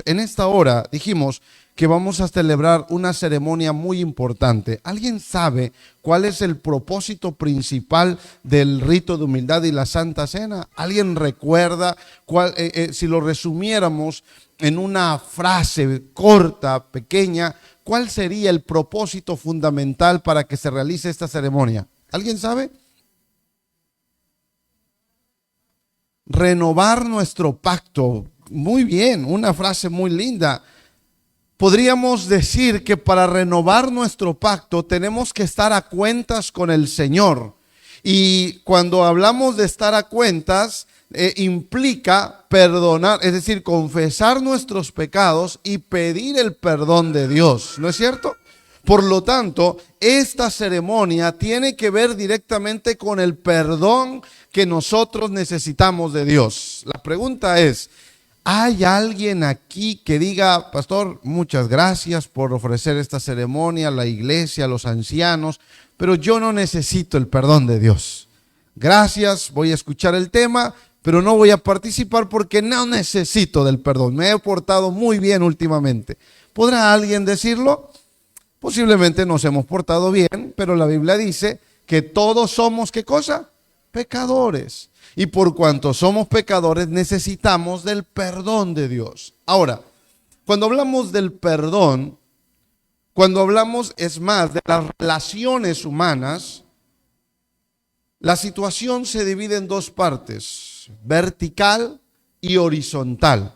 En esta hora dijimos que vamos a celebrar una ceremonia muy importante. ¿Alguien sabe cuál es el propósito principal del rito de humildad y la Santa Cena? ¿Alguien recuerda si lo resumiéramos en una frase corta, pequeña, cuál sería el propósito fundamental para que se realice esta ceremonia? ¿Alguien sabe? Renovar nuestro pacto. Muy bien, una frase muy linda. Podríamos decir que para renovar nuestro pacto tenemos que estar a cuentas con el Señor. Y cuando hablamos de estar a cuentas, implica perdonar, es decir, confesar nuestros pecados y pedir el perdón de Dios, ¿no es cierto? Por lo tanto, esta ceremonia tiene que ver directamente con el perdón que nosotros necesitamos de Dios. La pregunta es, ¿hay alguien aquí que diga, pastor, muchas gracias por ofrecer esta ceremonia a la iglesia, a los ancianos, pero yo no necesito el perdón de Dios? Gracias, voy a escuchar el tema, pero no voy a participar porque no necesito del perdón. Me he portado muy bien últimamente. ¿Podrá alguien decirlo? Posiblemente nos hemos portado bien, pero la Biblia dice que todos somos, ¿qué cosa? Pecadores. Y por cuanto somos pecadores, necesitamos del perdón de Dios. Ahora, cuando hablamos del perdón, cuando hablamos, es más, de las relaciones humanas, la situación se divide en dos partes, vertical y horizontal.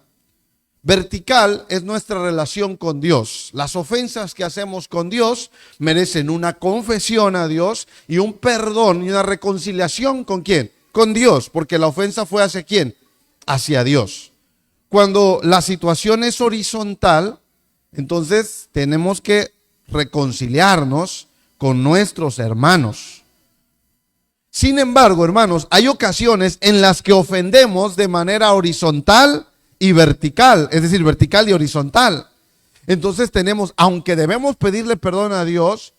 Vertical es nuestra relación con Dios. Las ofensas que hacemos con Dios merecen una confesión a Dios y un perdón y una reconciliación ¿con quién? Con Dios, porque la ofensa fue hacia quién, hacia Dios. Cuando la situación es horizontal, entonces tenemos que reconciliarnos con nuestros hermanos. Sin embargo, hermanos, hay ocasiones en las que ofendemos de manera horizontal y vertical, es decir, vertical y horizontal. Entonces tenemos, aunque debemos pedirle perdón a Dios,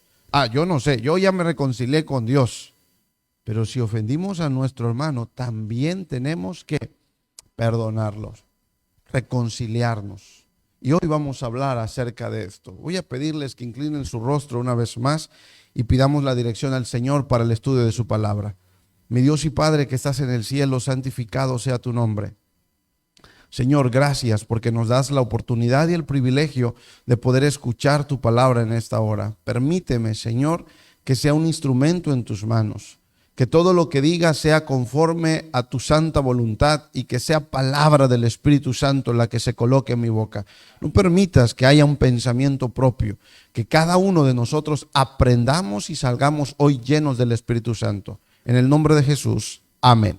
yo no sé, yo ya me reconcilié con Dios. Pero si ofendimos a nuestro hermano, también tenemos que perdonarlos, reconciliarnos. Y hoy vamos a hablar acerca de esto. Voy a pedirles que inclinen su rostro una vez más y pidamos la dirección al Señor para el estudio de su palabra. Mi Dios y Padre que estás en el cielo, santificado sea tu nombre. Señor, gracias porque nos das la oportunidad y el privilegio de poder escuchar tu palabra en esta hora. Permíteme, Señor, que sea un instrumento en tus manos. Que todo lo que diga sea conforme a tu santa voluntad y que sea palabra del Espíritu Santo la que se coloque en mi boca. No permitas que haya un pensamiento propio, que cada uno de nosotros aprendamos y salgamos hoy llenos del Espíritu Santo. En el nombre de Jesús, amén.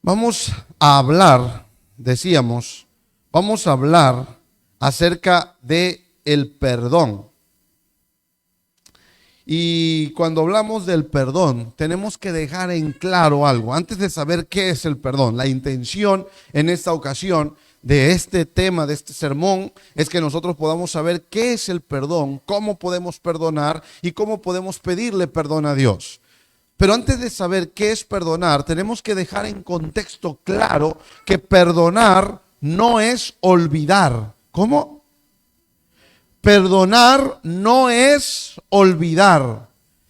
Vamos a hablar, decíamos, vamos a hablar acerca de el perdón. Y cuando hablamos del perdón, tenemos que dejar en claro algo. Antes de saber qué es el perdón, la intención en esta ocasión de este tema, de este sermón, es que nosotros podamos saber qué es el perdón, cómo podemos perdonar y cómo podemos pedirle perdón a Dios. Pero antes de saber qué es perdonar, tenemos que dejar en contexto claro que perdonar no es olvidar. ¿Cómo? Perdonar no es olvidar.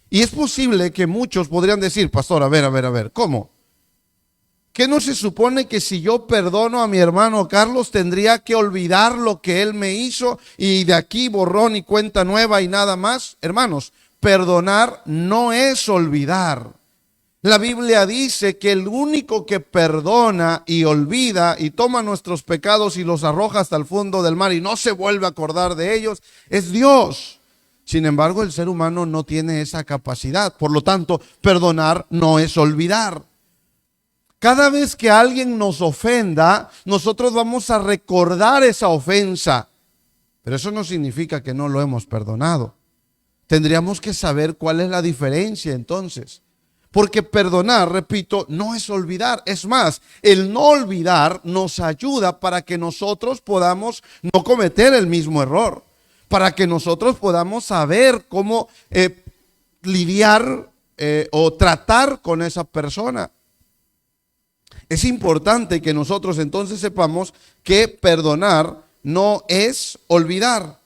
Y es posible que muchos podrían decir, pastor, a ver, ¿cómo? ¿Qué no se supone que si yo perdono a mi hermano Carlos tendría que olvidar lo que él me hizo y de aquí borrón y cuenta nueva y nada más? Hermanos, perdonar no es olvidar. La Biblia dice que el único que perdona y olvida y toma nuestros pecados y los arroja hasta el fondo del mar y no se vuelve a acordar de ellos es Dios. Sin embargo, el ser humano no tiene esa capacidad. Por lo tanto, perdonar no es olvidar. Cada vez que alguien nos ofenda, nosotros vamos a recordar esa ofensa. Pero eso no significa que no lo hemos perdonado. Tendríamos que saber cuál es la diferencia entonces. Porque perdonar, repito, no es olvidar. Es más, el no olvidar nos ayuda para que nosotros podamos no cometer el mismo error. Para que nosotros podamos saber cómo lidiar o tratar con esa persona. Es importante que nosotros entonces sepamos que perdonar no es olvidar.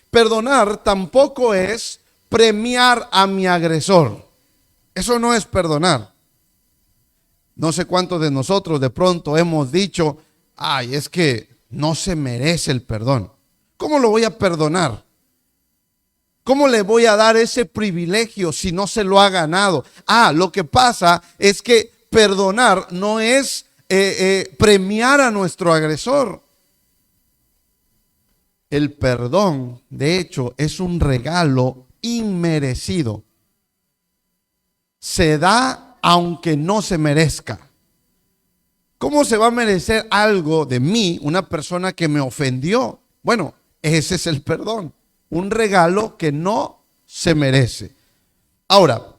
Perdonar tampoco es premiar a mi agresor. Eso no es perdonar. No sé cuántos de nosotros de pronto hemos dicho, ay, es que no se merece el perdón. ¿Cómo lo voy a perdonar? ¿Cómo le voy a dar ese privilegio si no se lo ha ganado? Lo que pasa es que perdonar no es premiar a nuestro agresor. El perdón, de hecho, es un regalo inmerecido. Se da aunque no se merezca. ¿Cómo se va a merecer algo de mí, una persona que me ofendió? Bueno, ese es el perdón. Un regalo que no se merece. Ahora,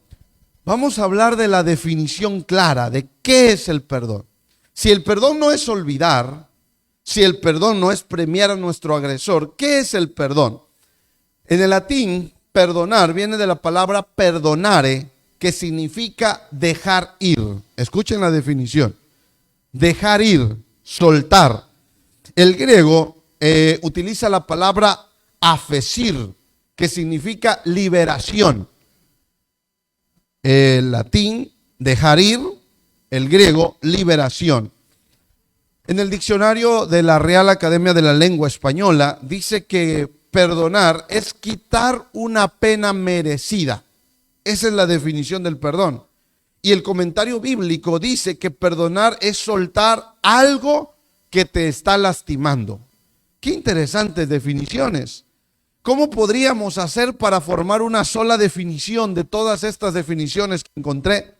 vamos a hablar de la definición clara de qué es el perdón. Si el perdón no es olvidar, si el perdón no es premiar a nuestro agresor, ¿qué es el perdón? En el latín, perdonar viene de la palabra perdonare, que significa dejar ir. Escuchen la definición. Dejar ir, soltar. El griego utiliza la palabra afesir, que significa liberación. El latín, dejar ir, el griego, liberación. En el diccionario de la Real Academia de la Lengua Española dice que perdonar es quitar una pena merecida. Esa es la definición del perdón. Y el comentario bíblico dice que perdonar es soltar algo que te está lastimando. Qué interesantes definiciones. ¿Cómo podríamos hacer para formar una sola definición de todas estas definiciones que encontré?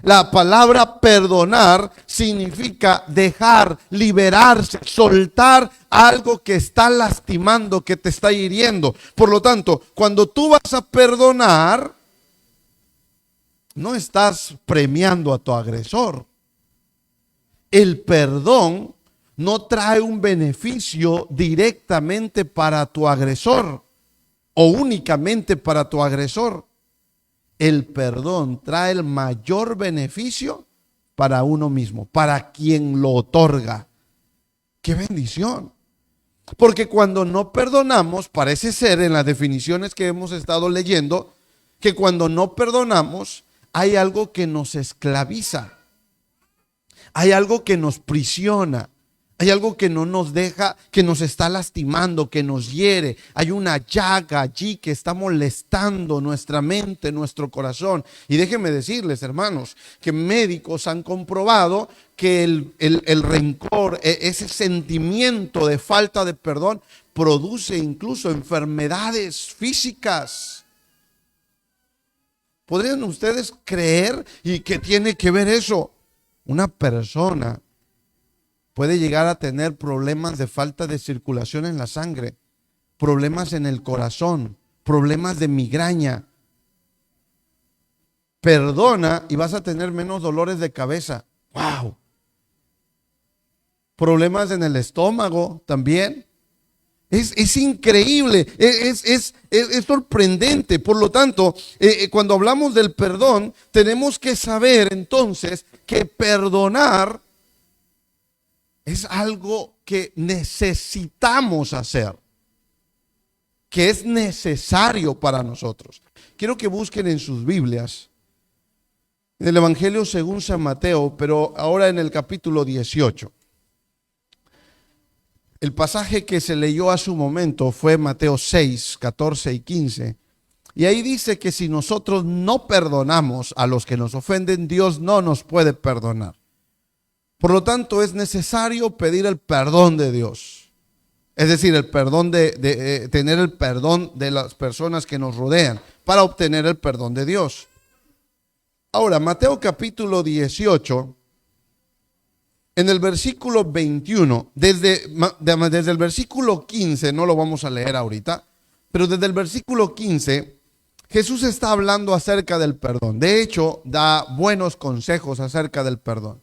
La palabra perdonar significa dejar, liberarse, soltar algo que está lastimando, que te está hiriendo. Por lo tanto, cuando tú vas a perdonar, no estás premiando a tu agresor. El perdón no trae un beneficio directamente para tu agresor o únicamente para tu agresor. El perdón trae el mayor beneficio para uno mismo, para quien lo otorga. ¡Qué bendición! Porque cuando no perdonamos, parece ser en las definiciones que hemos estado leyendo, que cuando no perdonamos hay algo que nos esclaviza, hay algo que nos prisiona, hay algo que no nos deja, que nos está lastimando, que nos hiere. Hay una llaga allí que está molestando nuestra mente, nuestro corazón. Y déjenme decirles, hermanos, que médicos han comprobado que el rencor, ese sentimiento de falta de perdón, produce incluso enfermedades físicas. ¿Podrían ustedes creer? ¿Y qué tiene que ver eso? Una persona puede llegar a tener problemas de falta de circulación en la sangre, problemas en el corazón, problemas de migraña. Perdona y vas a tener menos dolores de cabeza. ¡Wow! Problemas en el estómago también. Es increíble, es sorprendente. Por lo tanto, cuando hablamos del perdón, tenemos que saber entonces que perdonar es algo que necesitamos hacer, que es necesario para nosotros. Quiero que busquen en sus Biblias, en el Evangelio según San Mateo, pero ahora en el capítulo 18. El pasaje que se leyó a su momento fue Mateo 6, 14 y 15. Y ahí dice que si nosotros no perdonamos a los que nos ofenden, Dios no nos puede perdonar. Por lo tanto, es necesario pedir el perdón de Dios. Es decir, el perdón tener el perdón de las personas que nos rodean para obtener el perdón de Dios. Ahora, Mateo capítulo 18, en el versículo 21, desde el versículo 15, no lo vamos a leer ahorita, pero desde el versículo 15, Jesús está hablando acerca del perdón. De hecho, da buenos consejos acerca del perdón.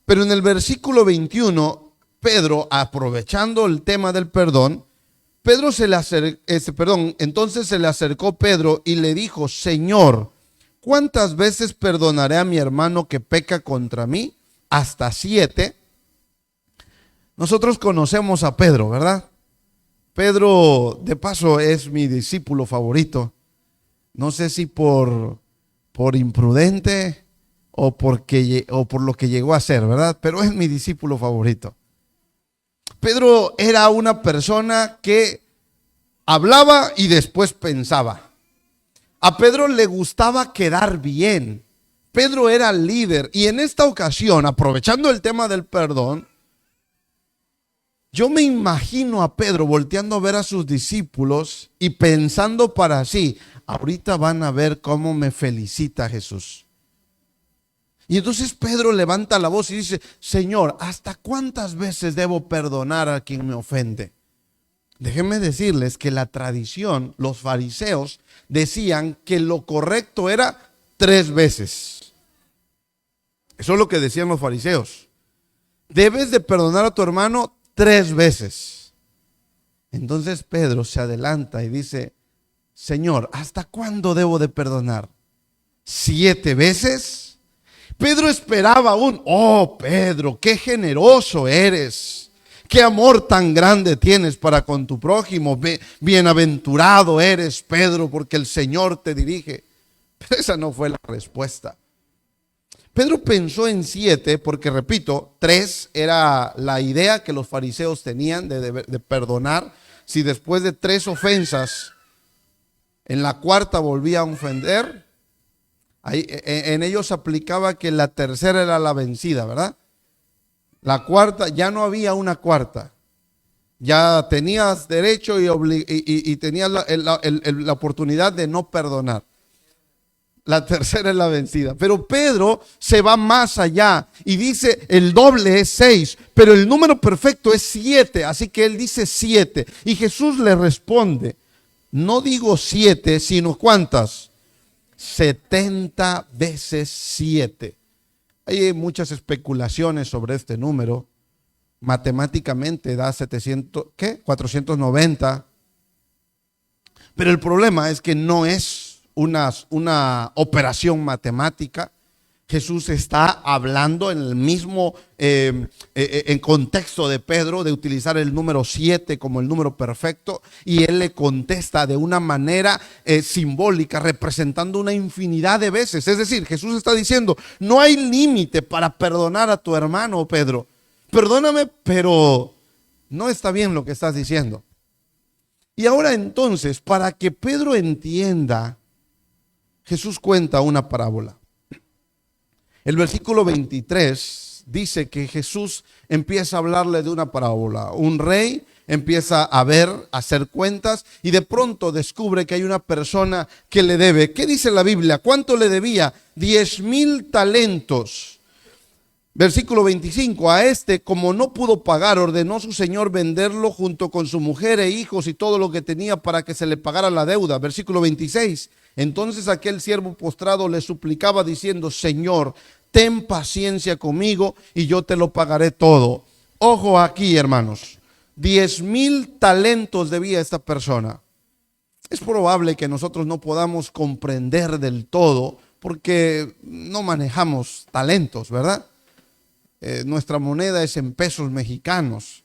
Pero en el versículo 21, Pedro, aprovechando el tema del perdón, entonces se le acercó Pedro y le dijo: Señor, ¿cuántas veces perdonaré a mi hermano que peca contra mí? hasta 7. Nosotros conocemos a Pedro, ¿verdad? Pedro, de paso, es mi discípulo favorito. No sé si por imprudente o por lo que llegó a ser, ¿verdad? Pero es mi discípulo favorito. Pedro era una persona que hablaba y después pensaba. A Pedro le gustaba quedar bien. Pedro era líder y en esta ocasión, aprovechando el tema del perdón, yo me imagino a Pedro volteando a ver a sus discípulos y pensando para sí, ahorita van a ver cómo me felicita Jesús. Y entonces Pedro levanta la voz y dice, Señor, ¿hasta cuántas veces debo perdonar a quien me ofende? Déjenme decirles que la tradición, los fariseos decían que lo correcto era 3 veces. Eso es lo que decían los fariseos. Debes de perdonar a tu hermano 3 veces. Entonces Pedro se adelanta y dice, Señor, ¿hasta cuándo debo de perdonar? ¿7 veces? Pedro esperaba oh Pedro, qué generoso eres. Qué amor tan grande tienes para con tu prójimo. Bienaventurado eres, Pedro, porque el Señor te dirige. Pero esa no fue la respuesta. Pedro pensó en 7 porque, repito, 3 era la idea que los fariseos tenían de perdonar. Si después de 3 ofensas, en la cuarta volvía a ofender, ahí, en ellos aplicaba que la tercera era la vencida, ¿verdad? La cuarta, ya no había una cuarta. Ya tenías derecho y tenías la oportunidad de no perdonar. La tercera es la vencida. Pero Pedro se va más allá y dice el doble es 6, pero el número perfecto es 7. Así que él dice 7. Y Jesús le responde, no digo 7, sino ¿cuántas? 70 veces 7. Hay muchas especulaciones sobre este número. Matemáticamente da 490. Pero el problema es que no es una operación matemática. Jesús está hablando en el mismo en contexto de Pedro, de utilizar el número 7 como el número perfecto, y él le contesta de una manera simbólica, representando una infinidad de veces. Es decir, Jesús está diciendo, no hay límite para perdonar a tu hermano, Pedro. Perdóname, pero no está bien lo que estás diciendo. Y ahora entonces, para que Pedro entienda, Jesús cuenta una parábola. El versículo 23 dice que Jesús empieza a hablarle de una parábola. Un rey empieza a hacer cuentas y de pronto descubre que hay una persona que le debe. ¿Qué dice la Biblia? ¿Cuánto le debía? 10,000 talentos. Versículo 25, a este, como no pudo pagar, ordenó su señor venderlo junto con su mujer e hijos y todo lo que tenía para que se le pagara la deuda. Versículo 26, entonces aquel siervo postrado le suplicaba diciendo, Señor, ten paciencia conmigo y yo te lo pagaré todo. Ojo aquí, hermanos, 10,000 talentos debía esta persona. Es probable que nosotros no podamos comprender del todo porque no manejamos talentos, ¿verdad? Nuestra moneda es en pesos mexicanos.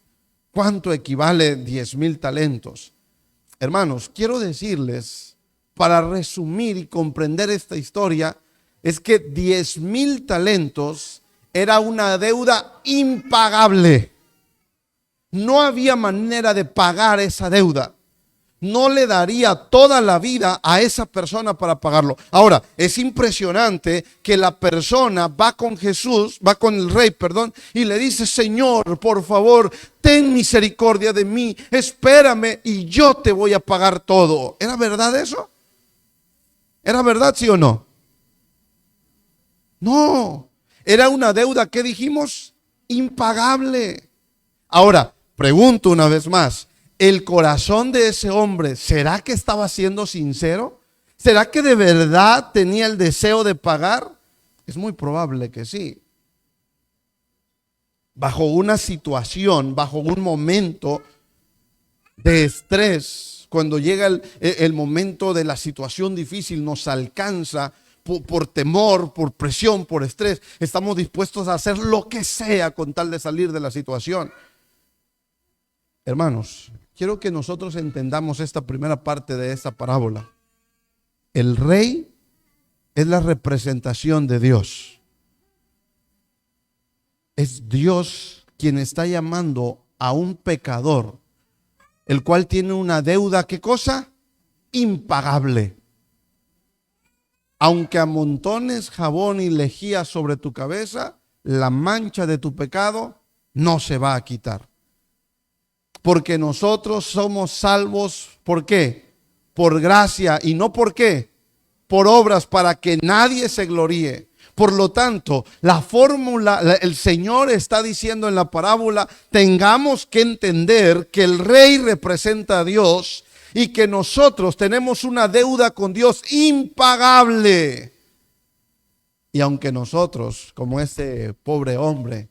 ¿Cuánto equivale 10,000 talentos? Hermanos, quiero decirles, para resumir y comprender esta historia, es que 10,000 talentos era una deuda impagable. No había manera de pagar esa deuda. No le daría toda la vida a esa persona para pagarlo. Ahora, es impresionante que la persona va con Jesús, va con el rey, y le dice, Señor, por favor, ten misericordia de mí, espérame y yo te voy a pagar todo. ¿Era verdad eso? ¿Era verdad, sí o no? No, era una deuda, ¿qué dijimos? Impagable. Ahora, pregunto una vez más, ¿el corazón de ese hombre, será que estaba siendo sincero? ¿Será que de verdad tenía el deseo de pagar? Es muy probable que sí. Bajo una situación, bajo un momento de estrés, cuando llega el momento de la situación difícil, nos alcanza, por temor, por presión, por estrés, estamos dispuestos a hacer lo que sea con tal de salir de la situación. Hermanos, quiero que nosotros entendamos esta primera parte de esta parábola. El rey es la representación de Dios. Es Dios quien está llamando a un pecador, el cual tiene una deuda, ¿qué cosa? Impagable. Aunque amontones jabón y lejía sobre tu cabeza, la mancha de tu pecado no se va a quitar. Porque nosotros somos salvos, ¿por qué? Por gracia, y no por qué, por obras, para que nadie se gloríe. Por lo tanto, la fórmula, el Señor está diciendo en la parábola, tengamos que entender que el rey representa a Dios y que nosotros tenemos una deuda con Dios impagable. Y aunque nosotros, como este pobre hombre,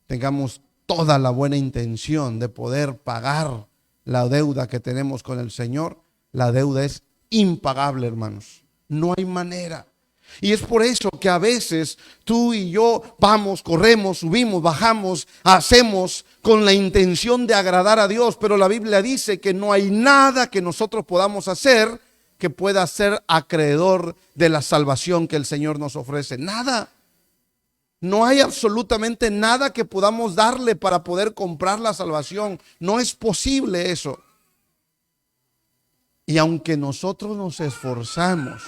tengamos toda la buena intención de poder pagar la deuda que tenemos con el Señor, la deuda es impagable, hermanos. No hay manera. Y es por eso que a veces tú y yo vamos, corremos, subimos, bajamos, hacemos con la intención de agradar a Dios, pero la Biblia dice que no hay nada que nosotros podamos hacer que pueda ser acreedor de la salvación que el Señor nos ofrece. Nada. No hay absolutamente nada que podamos darle para poder comprar la salvación. No es posible eso. Y aunque nosotros nos esforzamos,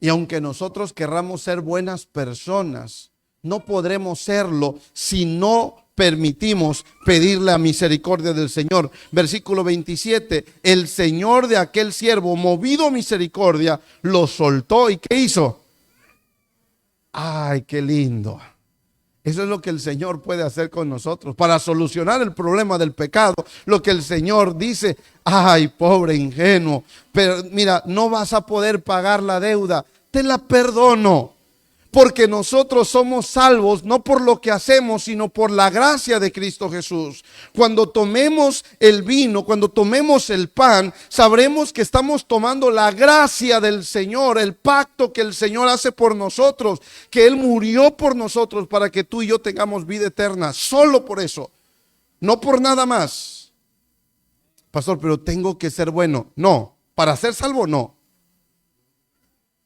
y aunque nosotros querramos ser buenas personas, no podremos serlo si no permitimos pedirle la misericordia del Señor. Versículo 27, el Señor de aquel siervo, movido a misericordia, lo soltó. ¿Y qué hizo? Ay, qué lindo. Eso es lo que el Señor puede hacer con nosotros para solucionar el problema del pecado. Lo que el Señor dice, ay, pobre ingenuo, pero mira, no vas a poder pagar la deuda, te la perdono. Porque nosotros somos salvos no por lo que hacemos, sino por la gracia de Cristo Jesús. Cuando tomemos el vino, cuando tomemos el pan, sabremos que estamos tomando la gracia del Señor, el pacto que el Señor hace por nosotros, que Él murió por nosotros para que tú y yo tengamos vida eterna. Solo por eso, no por nada más. Pastor, pero tengo que ser bueno. No, para ser salvo no.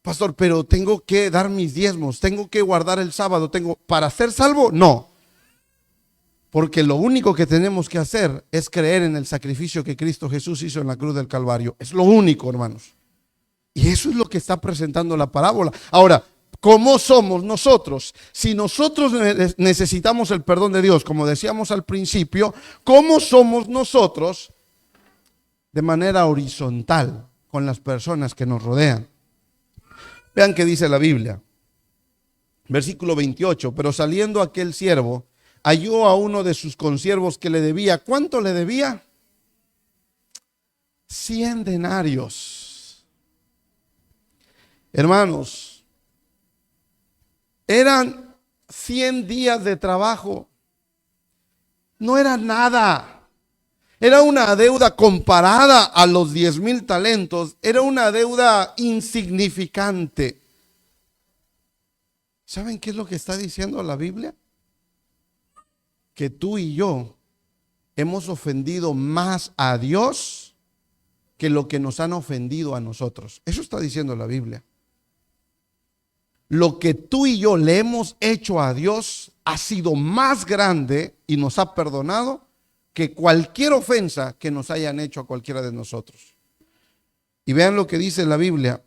Pastor, pero tengo que dar mis diezmos, tengo que guardar el sábado, para ser salvo, no. Porque lo único que tenemos que hacer es creer en el sacrificio que Cristo Jesús hizo en la cruz del Calvario. Es lo único, hermanos. Y eso es lo que está presentando la parábola. Ahora, ¿cómo somos nosotros? Si nosotros necesitamos el perdón de Dios, como decíamos al principio, ¿cómo somos nosotros de manera horizontal con las personas que nos rodean? Vean qué dice la Biblia. Versículo 28. Pero saliendo aquel siervo, halló a uno de sus consiervos que le debía. ¿Cuánto le debía? 100 denarios. Hermanos, eran 100 días de trabajo. No era nada. Era una deuda comparada a los 10,000 talentos. Era una deuda insignificante. ¿Saben qué es lo que está diciendo la Biblia? Que tú y yo hemos ofendido más a Dios que lo que nos han ofendido a nosotros. Eso está diciendo la Biblia. Lo que tú y yo le hemos hecho a Dios ha sido más grande y nos ha perdonado que cualquier ofensa que nos hayan hecho a cualquiera de nosotros. Y vean lo que dice la Biblia.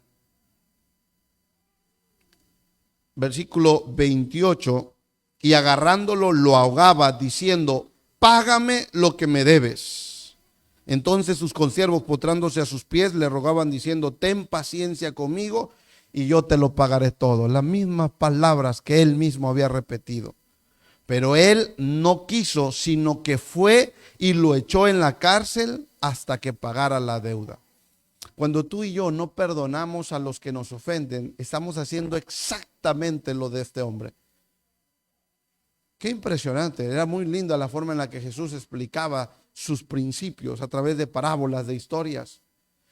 Versículo 28. Y agarrándolo lo ahogaba diciendo, págame lo que me debes. Entonces sus consiervos, postrándose a sus pies, le rogaban diciendo, ten paciencia conmigo y yo te lo pagaré todo. Las mismas palabras que él mismo había repetido. Pero él no quiso, sino que fue y lo echó en la cárcel hasta que pagara la deuda. Cuando tú y yo no perdonamos a los que nos ofenden, estamos haciendo exactamente lo de este hombre. Qué impresionante, era muy linda la forma en la que Jesús explicaba sus principios a través de parábolas, de historias.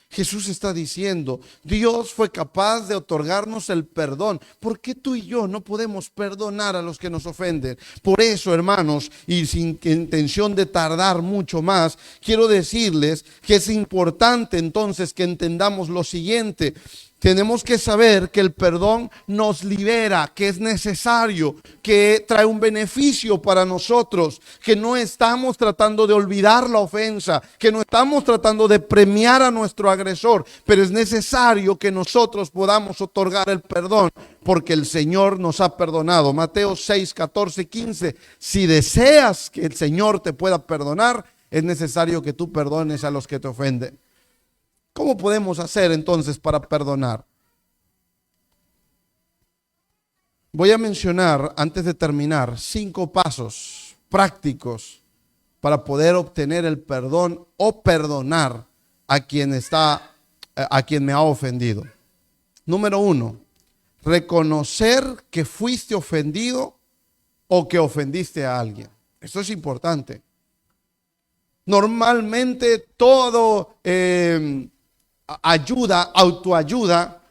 Jesús está diciendo, Dios fue capaz de otorgarnos el perdón. ¿Por qué tú y yo no podemos perdonar a los que nos ofenden? Por eso, hermanos, y sin intención de tardar mucho más, quiero decirles que es importante entonces que entendamos lo siguiente. Tenemos que saber que el perdón nos libera, que es necesario, que trae un beneficio para nosotros, que no estamos tratando de olvidar la ofensa, que no estamos tratando de premiar a nuestro agresor, pero es necesario que nosotros podamos otorgar el perdón, porque el Señor nos ha perdonado. Mateo 6, 14, 15. Si deseas que el Señor te pueda perdonar, es necesario que tú perdones a los que te ofenden. ¿Cómo podemos hacer entonces para perdonar? Voy a mencionar, antes de terminar, 5 pasos prácticos para poder obtener el perdón o perdonar a quien me ha ofendido. Número 1, reconocer que fuiste ofendido o que ofendiste a alguien. Esto es importante. Normalmente todo autoayuda,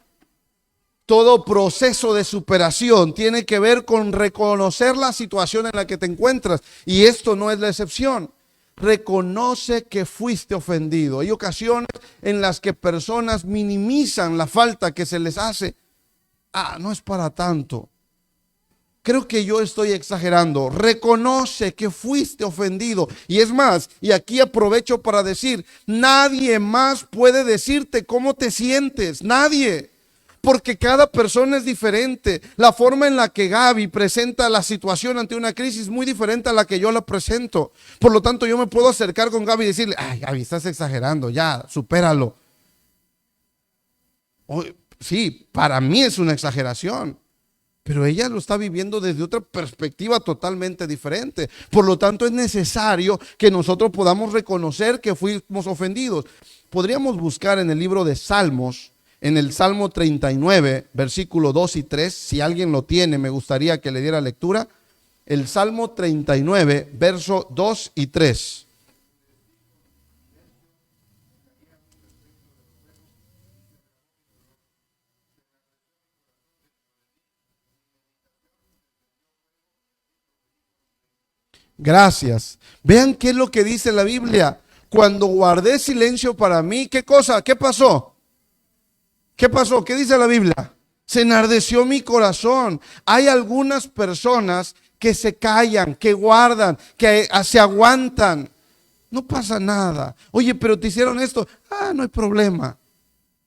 todo proceso de superación tiene que ver con reconocer la situación en la que te encuentras, y esto no es la excepción. Reconoce que fuiste ofendido. Hay ocasiones en las que personas minimizan la falta que se les hace. No es para tanto. Creo que yo estoy exagerando. Reconoce que fuiste ofendido. Y es más, y aquí aprovecho para decir, nadie más puede decirte cómo te sientes. Nadie. Porque cada persona es diferente. La forma en la que Gaby presenta la situación ante una crisis es muy diferente a la que yo la presento. Por lo tanto, yo me puedo acercar con Gaby y decirle, ay, Gaby, estás exagerando, ya, supéralo. Sí, para mí es una exageración, pero ella lo está viviendo desde otra perspectiva totalmente diferente. Por lo tanto, es necesario que nosotros podamos reconocer que fuimos ofendidos. Podríamos buscar en el libro de Salmos, en el Salmo 39, versículo 2 y 3. Si alguien lo tiene, me gustaría que le diera lectura. El Salmo 39, verso 2 y 3. Gracias. Vean qué es lo que dice la Biblia. Cuando guardé silencio para mí, ¿qué cosa? ¿Qué pasó? ¿Qué pasó? ¿Qué dice la Biblia? Se enardeció mi corazón. Hay algunas personas que se callan, que guardan, que se aguantan. No pasa nada. Oye, pero te hicieron esto. No hay problema.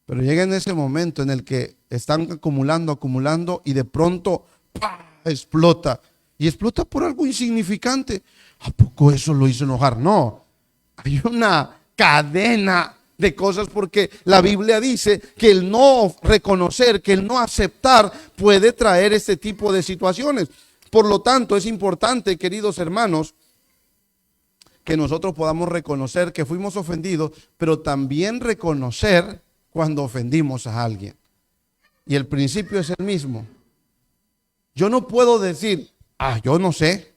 Pero llega en ese momento en el que están acumulando y de pronto ¡pah!, explota. Y explota por algo insignificante. ¿A poco eso lo hizo enojar? No. Hay una cadena de cosas, porque la Biblia dice que el no reconocer, que el no aceptar puede traer este tipo de situaciones. Por lo tanto, es importante, queridos hermanos, que nosotros podamos reconocer que fuimos ofendidos, pero también reconocer cuando ofendimos a alguien. Y el principio es el mismo. Yo no puedo decir, yo no sé,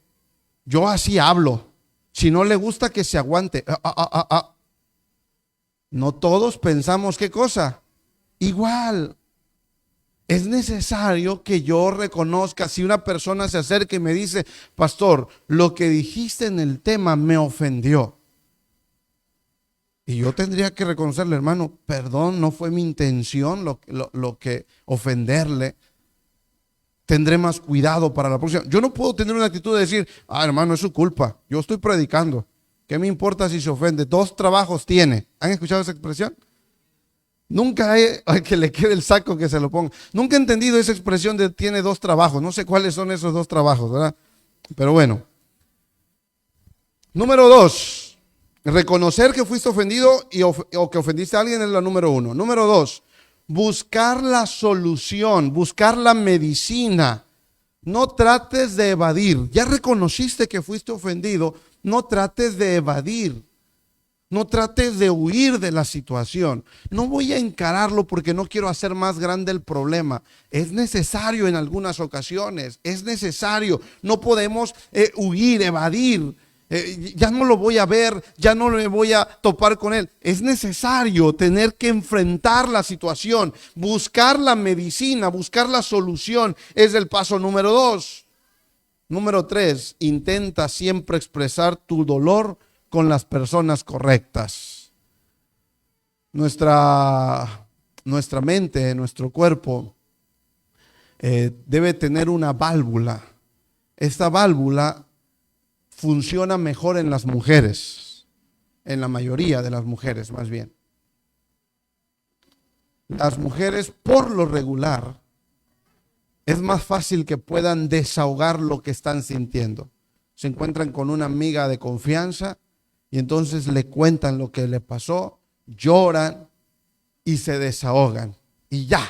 yo así hablo. Si no le gusta, que se aguante. No todos pensamos, ¿qué cosa? Igual. Es necesario que yo reconozca. Si una persona se acerca y me dice, pastor, lo que dijiste en el tema me ofendió, y yo tendría que reconocerle, hermano, perdón, no fue mi intención lo que ofenderle. Tendré más cuidado para la próxima. Yo no puedo tener una actitud de decir, hermano, es su culpa, yo estoy predicando, ¿qué me importa si se ofende? 2 trabajos tiene. ¿Han escuchado esa expresión? Nunca hay que le quede el saco que se lo ponga. Nunca he entendido esa expresión de tiene 2 trabajos. No sé cuáles son esos 2 trabajos, ¿verdad? Pero bueno. Número 2, reconocer que fuiste ofendido o que ofendiste a alguien es la número 1. Número 2, buscar la solución, buscar la medicina. No trates de evadir. Ya reconociste que fuiste ofendido, no trates de evadir. No trates de huir de la situación. No voy a encararlo porque no quiero hacer más grande el problema. Es necesario en algunas ocasiones, es necesario. No podemos huir, evadir. Ya no lo voy a ver, ya no me voy a topar con él. Es necesario tener que enfrentar la situación, buscar la medicina, buscar la solución. Es el paso número 2. Número 3, intenta siempre expresar tu dolor con las personas correctas. Nuestra mente, nuestro cuerpo debe tener una válvula. Esta válvula funciona mejor en las mujeres, en la mayoría de las mujeres más bien. Las mujeres por lo regular es más fácil que puedan desahogar lo que están sintiendo. Se encuentran con una amiga de confianza y entonces le cuentan lo que le pasó, lloran y se desahogan. Y ya,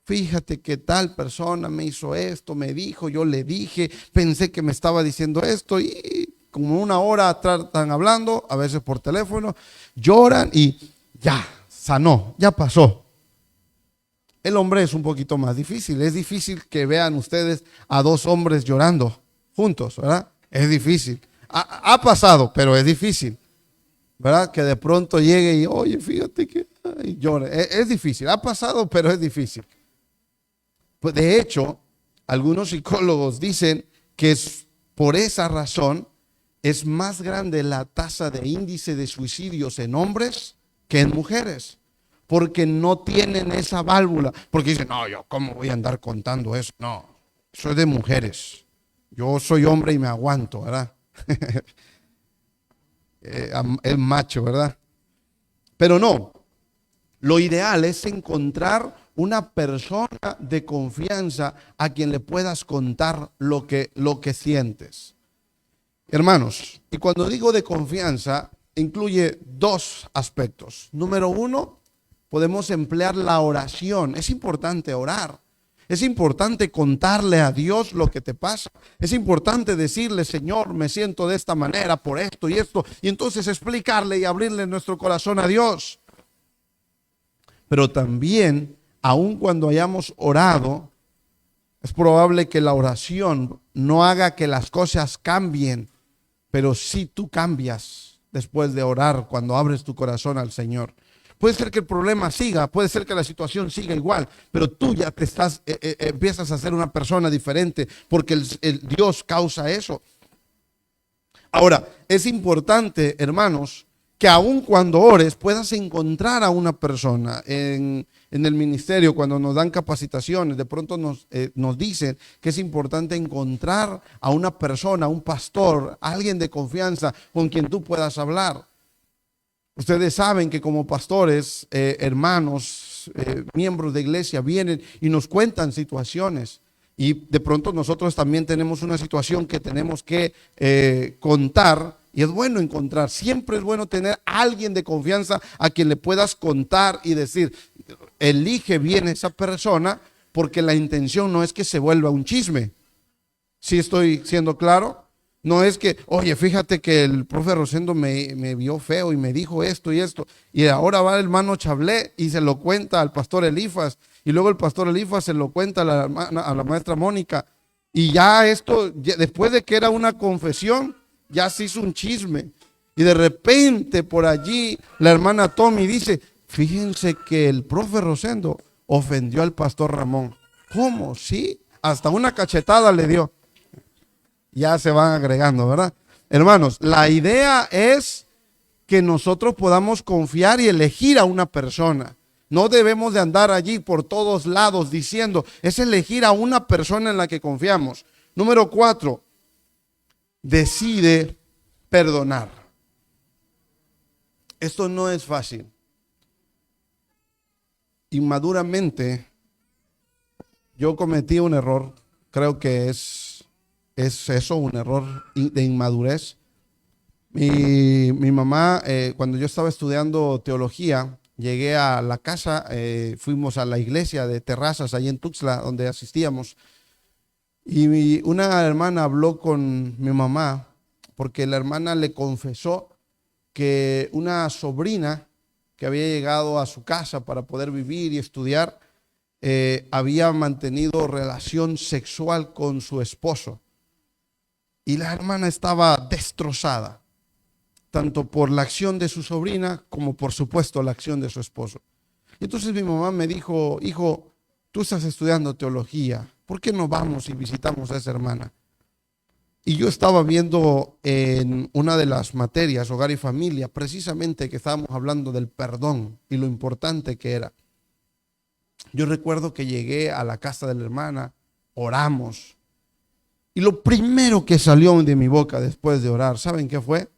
fíjate que tal persona me hizo esto, me dijo, yo le dije, pensé que me estaba diciendo esto y como una hora están hablando, a veces por teléfono, lloran y ya, sanó, ya pasó. El hombre es un poquito más difícil. Es difícil que vean ustedes a dos hombres llorando juntos, ¿verdad? Es difícil. Ha pasado, pero es difícil, ¿verdad? Que de pronto llegue y, oye, fíjate que y llore. Es difícil. Ha pasado, pero es difícil. Pues de hecho, algunos psicólogos dicen que es por esa razón es más grande la tasa de índice de suicidios en hombres que en mujeres. Porque no tienen esa válvula. Porque dicen, no, yo cómo voy a andar contando eso. No, eso es de mujeres. Yo soy hombre y me aguanto, ¿verdad? Es macho, ¿verdad? Pero no, lo ideal es encontrar una persona de confianza a quien le puedas contar lo que sientes. Hermanos, y cuando digo de confianza, incluye dos aspectos. Número 1, podemos emplear la oración. Es importante orar. Es importante contarle a Dios lo que te pasa. Es importante decirle, Señor, me siento de esta manera por esto y esto. Y entonces explicarle y abrirle nuestro corazón a Dios. Pero también, aun cuando hayamos orado, es probable que la oración no haga que las cosas cambien. Pero si tú cambias después de orar, cuando abres tu corazón al Señor. Puede ser que el problema siga, puede ser que la situación siga igual, pero tú ya te empiezas a ser una persona diferente porque el Dios causa eso. Ahora, es importante, hermanos, que aun cuando ores puedas encontrar a una persona en el ministerio. Cuando nos dan capacitaciones, de pronto nos dicen que es importante encontrar a una persona, a un pastor, a alguien de confianza con quien tú puedas hablar. Ustedes saben que como pastores, hermanos, miembros de iglesia vienen y nos cuentan situaciones. Y de pronto nosotros también tenemos una situación que tenemos que contar. Y es bueno encontrar, siempre es bueno tener a alguien de confianza a quien le puedas contar y decir, elige bien esa persona, porque la intención no es que se vuelva un chisme. ¿Sí estoy siendo claro? No es que, oye, fíjate que el profe Rosendo me vio feo y me dijo esto y esto. Y ahora va el hermano Chablé y se lo cuenta al pastor Elifas. Y luego el pastor Elifas se lo cuenta a la maestra Mónica. Y ya esto, después de que era una confesión, ya se hizo un chisme. Y de repente por allí la hermana Tommy dice, fíjense que el profe Rosendo ofendió al pastor Ramón. ¿Cómo? Sí, hasta una cachetada le dio. Ya se van agregando, ¿verdad? Hermanos, la idea es que nosotros podamos confiar y elegir a una persona. No debemos de andar allí por todos lados diciendo, es elegir a una persona en la que confiamos. Número 4, decide perdonar. Esto no es fácil. Inmaduramente, yo cometí un error, creo que es eso, un error de inmadurez. Mi mamá, cuando yo estaba estudiando teología, llegué a la casa, fuimos a la iglesia de Terrazas, ahí en Tuxtla, donde asistíamos. Y una hermana habló con mi mamá, porque la hermana le confesó que una sobrina que había llegado a su casa para poder vivir y estudiar, había mantenido relación sexual con su esposo. y la hermana estaba destrozada, tanto por la acción de su sobrina como por supuesto la acción de su esposo. Y entonces mi mamá me dijo: hijo, tú estás estudiando teología, ¿por qué no vamos y visitamos a esa hermana? Y yo estaba viendo en una de las materias, Hogar y Familia, precisamente que estábamos hablando del perdón y lo importante que era. Yo recuerdo que llegué a la casa de la hermana, oramos, y lo primero que salió de mi boca después de orar, ¿saben qué fue?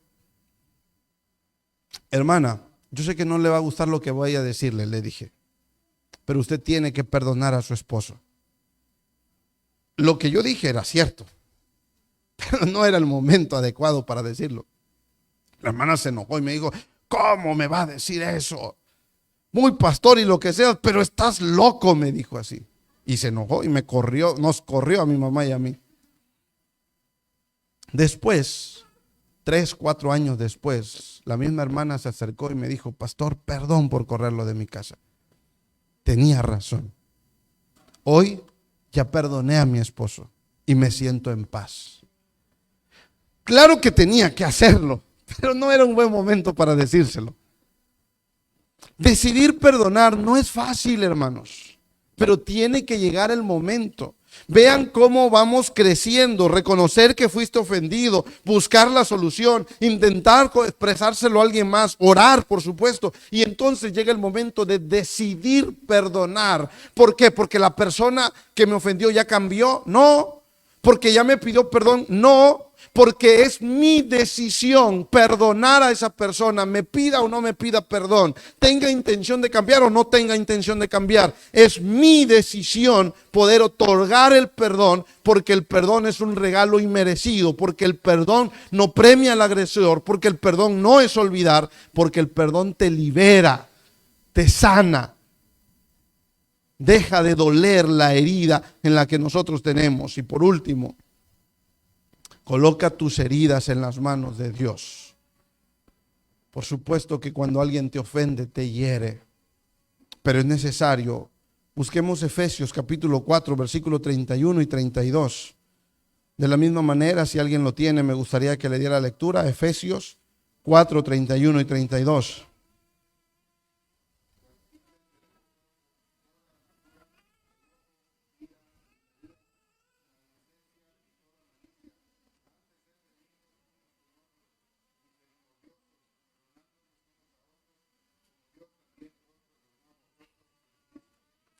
Hermana, yo sé que no le va a gustar lo que voy a decirle, le dije, pero usted tiene que perdonar a su esposo. Lo que yo dije era cierto, pero no era el momento adecuado para decirlo. La hermana se enojó y me dijo: ¿cómo me va a decir eso? Muy pastor y lo que sea, pero estás loco, me dijo así. Y se enojó y me corrió, nos corrió a mi mamá y a mí. Después, 3, 4 años después, la misma hermana se acercó y me dijo: pastor, perdón por correrlo de mi casa. Tenía razón. Hoy ya perdoné a mi esposo y me siento en paz. Claro que tenía que hacerlo, pero no era un buen momento para decírselo. Decidir perdonar no es fácil, hermanos, pero tiene que llegar el momento. Vean cómo vamos creciendo: reconocer que fuiste ofendido, buscar la solución, intentar expresárselo a alguien más, orar, por supuesto, y entonces llega el momento de decidir perdonar. ¿Por qué? ¿Porque la persona que me ofendió ya cambió? No. ¿Porque ya me pidió perdón? No. Porque es mi decisión perdonar a esa persona, me pida o no me pida perdón, tenga intención de cambiar o no tenga intención de cambiar. Es mi decisión poder otorgar el perdón, porque el perdón es un regalo inmerecido, porque el perdón no premia al agresor, porque el perdón no es olvidar, porque el perdón te libera, te sana. Deja de doler la herida en la que nosotros tenemos. Y por último, coloca tus heridas en las manos de Dios. Por supuesto que cuando alguien te ofende, te hiere, pero es necesario. Busquemos Efesios capítulo 4, versículo 31 y 32. De la misma manera, si alguien lo tiene, me gustaría que le diera lectura. Efesios 4, 31 y 32.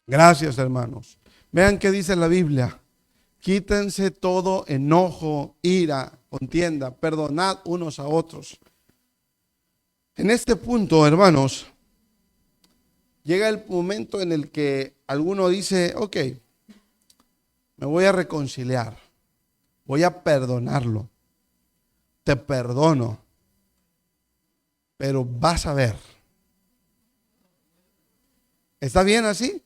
Gracias, hermanos. Vean qué dice la Biblia: quítense todo enojo, ira, contienda, perdonad unos a otros. En este punto, hermanos, llega el momento en el que alguno dice: ok, me voy a reconciliar, voy a perdonarlo, te perdono, pero vas a ver. ¿Está bien así?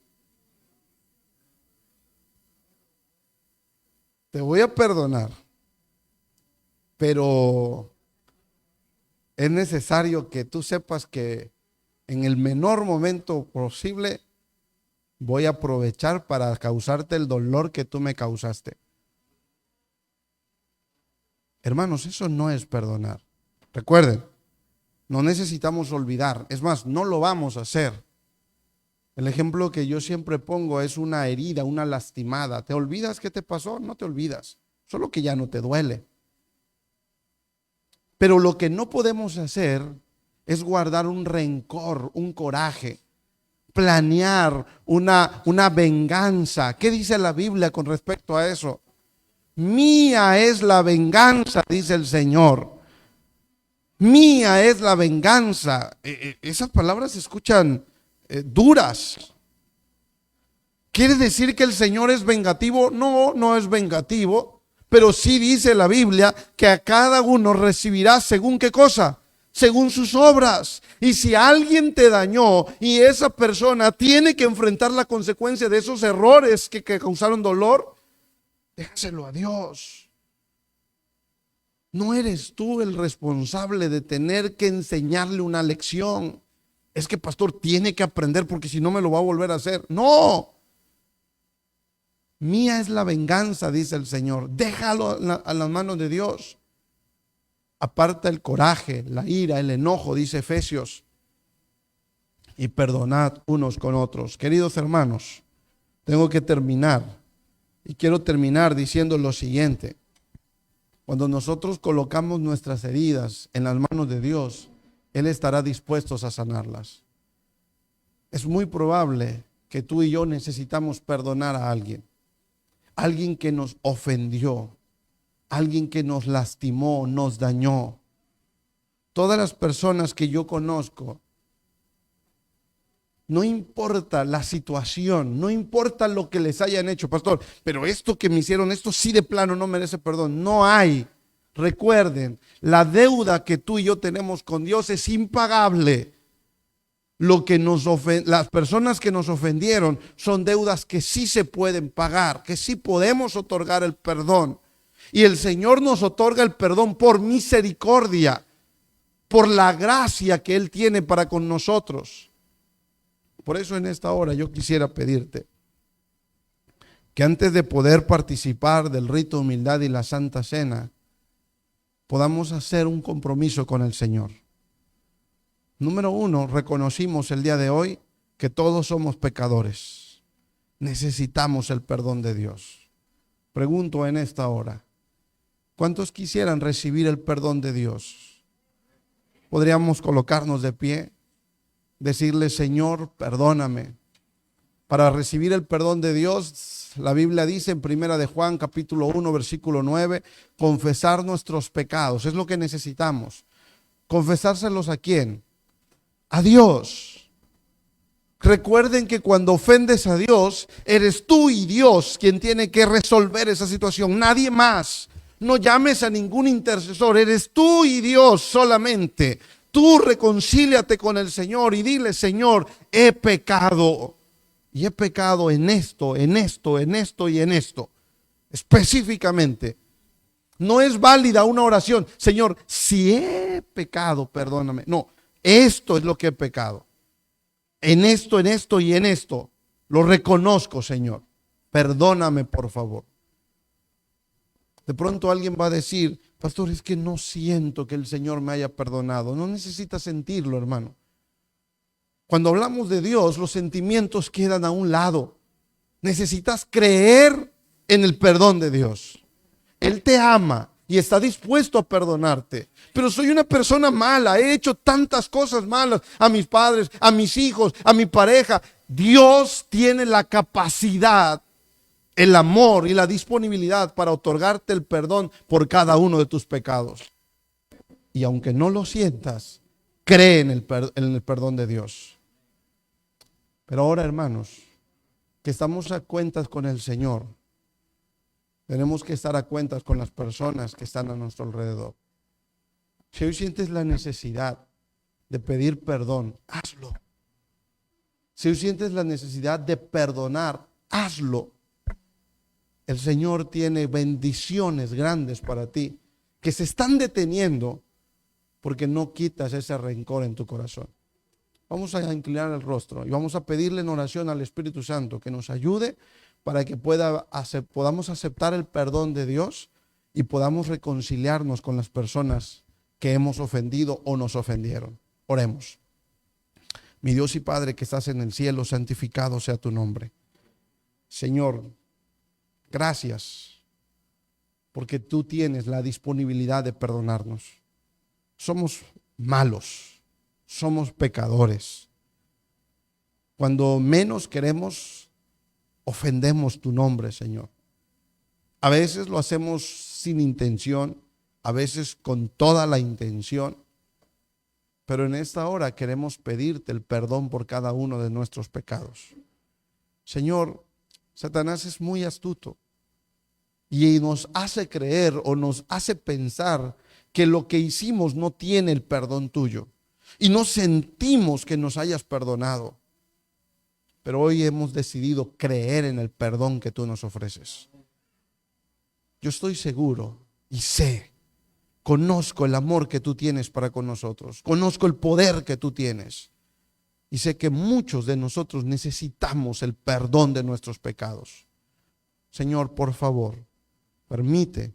Te voy a perdonar, pero es necesario que tú sepas que en el menor momento posible voy a aprovechar para causarte el dolor que tú me causaste. Hermanos, eso no es perdonar. Recuerden, no necesitamos olvidar. Es más, no lo vamos a hacer. El ejemplo que yo siempre pongo es una herida, una lastimada. ¿Te olvidas qué te pasó? No te olvidas, solo que ya no te duele. Pero lo que no podemos hacer es guardar un rencor, un coraje, planear una venganza. ¿Qué dice la Biblia con respecto a eso? Mía es la venganza, dice el Señor. Mía es la venganza. Esas palabras se escuchan duras. ¿Quiere decir que el Señor es vengativo? No, no es vengativo, pero sí dice la Biblia que a cada uno recibirá según qué cosa, según sus obras. Y si alguien te dañó y esa persona tiene que enfrentar la consecuencia de esos errores que causaron dolor, déjaselo a Dios. No eres tú el responsable de tener que enseñarle una lección. Es que pastor tiene que aprender porque si no me lo va a volver a hacer. No. Mía es la venganza, dice el Señor. Déjalo a las manos de Dios. Aparta el coraje, la ira, el enojo, dice Efesios. Y perdonad unos con otros. Queridos hermanos, tengo que terminar. Y quiero terminar diciendo lo siguiente. Cuando nosotros colocamos nuestras heridas en las manos de Dios, Él estará dispuesto a sanarlas. Es muy probable que tú y yo necesitamos perdonar a alguien. Alguien que nos ofendió. Alguien que nos lastimó, nos dañó. Todas las personas que yo conozco, no importa la situación, no importa lo que les hayan hecho, pastor, pero esto que me hicieron, esto sí de plano no merece perdón. No hay. Recuerden, la deuda que tú y yo tenemos con Dios es impagable. Las personas que nos ofendieron son deudas que sí se pueden pagar, que sí podemos otorgar el perdón. Y el Señor nos otorga el perdón por misericordia, por la gracia que Él tiene para con nosotros. Por eso en esta hora yo quisiera pedirte que antes de poder participar del rito de humildad y la Santa Cena, podamos hacer un compromiso con el Señor. Número 1, reconocimos el día de hoy que todos somos pecadores. Necesitamos el perdón de Dios. Pregunto en esta hora, ¿cuántos quisieran recibir el perdón de Dios? Podríamos colocarnos de pie, decirle, Señor, perdóname. Para recibir el perdón de Dios, la Biblia dice en 1 de Juan capítulo 1 versículo 9, confesar nuestros pecados. Es lo que necesitamos. ¿Confesárselos a quién? A Dios. Recuerden que cuando ofendes a Dios, eres tú y Dios quien tiene que resolver esa situación, nadie más. No llames a ningún intercesor, eres tú y Dios solamente. Tú reconcíliate con el Señor y dile, Señor, he pecado. Y he pecado en esto, en esto, en esto y en esto. Específicamente. No es válida una oración, Señor, si he pecado, perdóname. No, esto es lo que he pecado. En esto y en esto. Lo reconozco, Señor. Perdóname, por favor. De pronto alguien va a decir, pastor, es que no siento que el Señor me haya perdonado. No necesitas sentirlo, hermano. Cuando hablamos de Dios, los sentimientos quedan a un lado. Necesitas creer en el perdón de Dios. Él te ama y está dispuesto a perdonarte. Pero soy una persona mala, he hecho tantas cosas malas a mis padres, a mis hijos, a mi pareja. Dios tiene la capacidad, el amor y la disponibilidad para otorgarte el perdón por cada uno de tus pecados. Y aunque no lo sientas, cree en el perdón de Dios. Pero ahora, hermanos, que estamos a cuentas con el Señor, tenemos que estar a cuentas con las personas que están a nuestro alrededor. Si hoy sientes la necesidad de pedir perdón, hazlo. Si hoy sientes la necesidad de perdonar, hazlo. El Señor tiene bendiciones grandes para ti que se están deteniendo porque no quitas ese rencor en tu corazón. Vamos a inclinar el rostro y vamos a pedirle en oración al Espíritu Santo que nos ayude para que podamos aceptar el perdón de Dios y podamos reconciliarnos con las personas que hemos ofendido o nos ofendieron. Oremos. Mi Dios y Padre que estás en el cielo, santificado sea tu nombre. Señor, gracias porque tú tienes la disponibilidad de perdonarnos. Somos malos, somos pecadores. Cuando menos queremos, ofendemos tu nombre, Señor. A veces lo hacemos sin intención, a veces con toda la intención, pero en esta hora queremos pedirte el perdón por cada uno de nuestros pecados. Señor, Satanás es muy astuto y nos hace creer o nos hace pensar que lo que hicimos no tiene el perdón tuyo y no sentimos que nos hayas perdonado. Pero hoy hemos decidido creer en el perdón que tú nos ofreces. Yo estoy seguro y sé, conozco el amor que tú tienes para con nosotros. Conozco el poder que tú tienes. Y sé que muchos de nosotros necesitamos el perdón de nuestros pecados. Señor, por favor, permite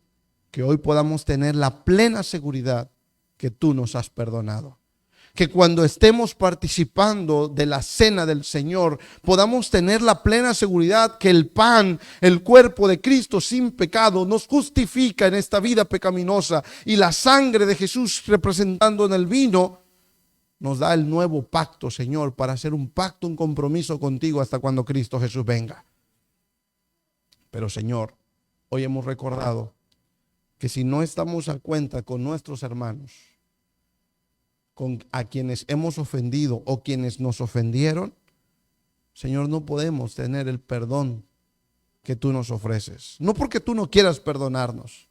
que hoy podamos tener la plena seguridad que tú nos has perdonado. Que cuando estemos participando de la cena del Señor, podamos tener la plena seguridad que el pan, el cuerpo de Cristo sin pecado, nos justifica en esta vida pecaminosa, y la sangre de Jesús representando en el vino, nos da el nuevo pacto, Señor, para hacer un pacto, un compromiso contigo hasta cuando Cristo Jesús venga. Pero, Señor, hoy hemos recordado que si no estamos a cuenta con nuestros hermanos, a quienes hemos ofendido o quienes nos ofendieron, Señor, no podemos tener el perdón que tú nos ofreces. No porque tú no quieras perdonarnos,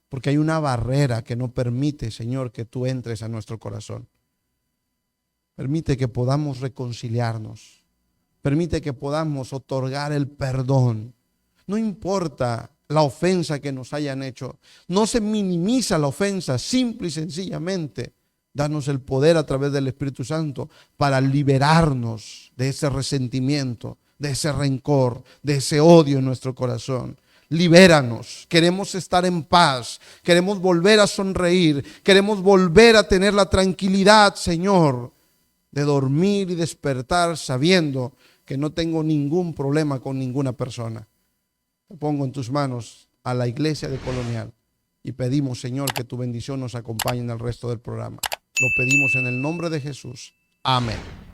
porque hay una barrera que no permite, Señor, que tú entres a nuestro corazón. Permite que podamos reconciliarnos. Permite que podamos otorgar el perdón. No importa la ofensa que nos hayan hecho. No se minimiza la ofensa, simple y sencillamente. Danos el poder a través del Espíritu Santo para liberarnos de ese resentimiento, de ese rencor, de ese odio en nuestro corazón. Libéranos, queremos estar en paz, queremos volver a sonreír, queremos volver a tener la tranquilidad, Señor, de dormir y despertar sabiendo que no tengo ningún problema con ninguna persona. Te pongo en tus manos a la iglesia de Colonial y pedimos, Señor, que tu bendición nos acompañe en el resto del programa. Lo pedimos en el nombre de Jesús. Amén.